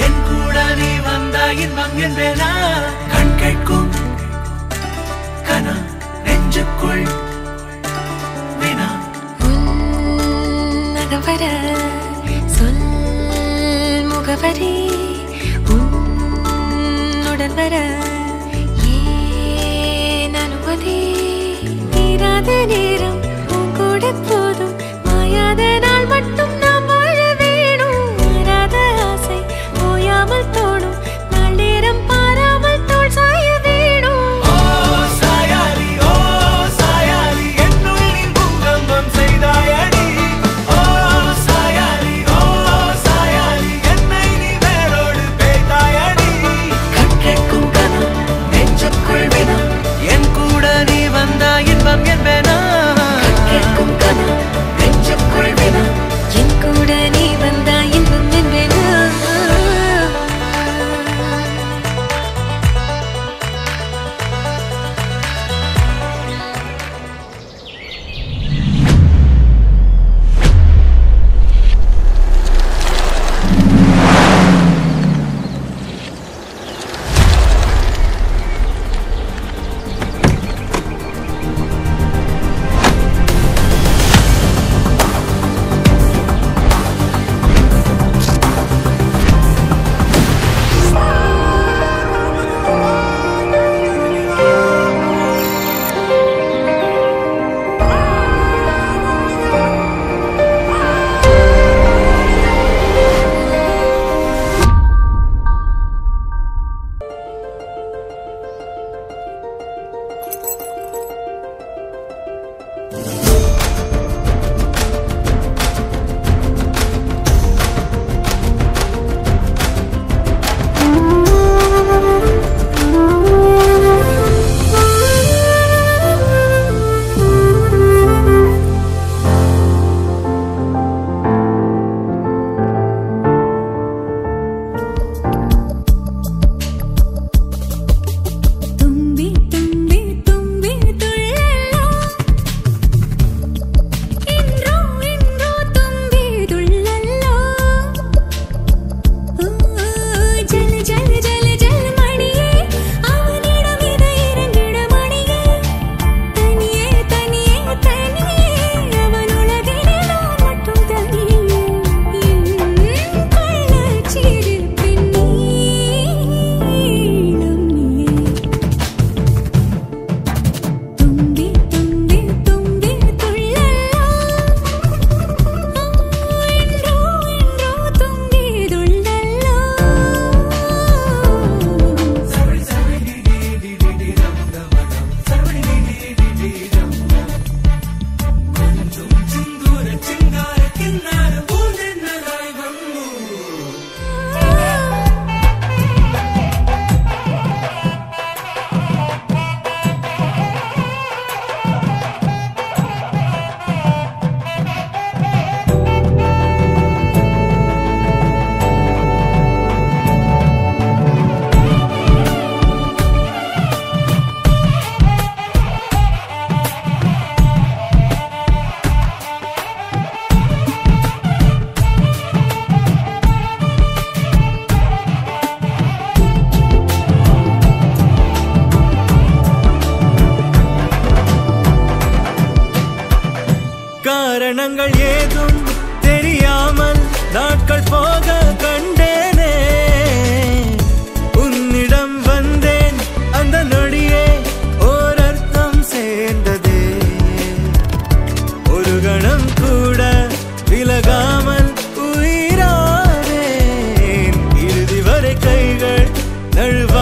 என் கூட நீ வந்தா இன்பம் என்பேனா கண் கேட்கும் கனா நெஞ்சுக்குள் வினா நகவர சொல் முகவரி உன்னுடன் வர ஏன் அனுமதி தீராத நேரம் உன் கூட போதும் மாயாத நாள் மட்டும் நாம் வாழ வேணும் மாறாத ஆசை ஓயாமல் தோணும் நாள் நேரம் பாராமல் தோள் சாய வேணும் ஓ சாயாலி என்னுள் நீ பூகம்பம் செய்தாயடி ஓ சாயாலி என்னை நீ வேரோடு பேய்த்தாயடி கண் கேட்கும் கனா நெஞ்சுக்குள் வினா என் கூட நீ வந்தா இன்பம் என்பேனா கண் கேட்கும் கனா நெஞ்சுக்குள் வினா என் கூட நீ வந்தா இன்பம் என்பேனா காரணங்கள் ஏதும் தெரியாமல் நாட்கள் போக கண்டேனே உன்னிடம் வந்தேன் அந்த நொடியே ஓர் அர்த்தம் சேர்ந்ததே ஒரு கணம் கூட விலகாமல் உயிரானேன் இறுதி வரை கைகள் நழுவ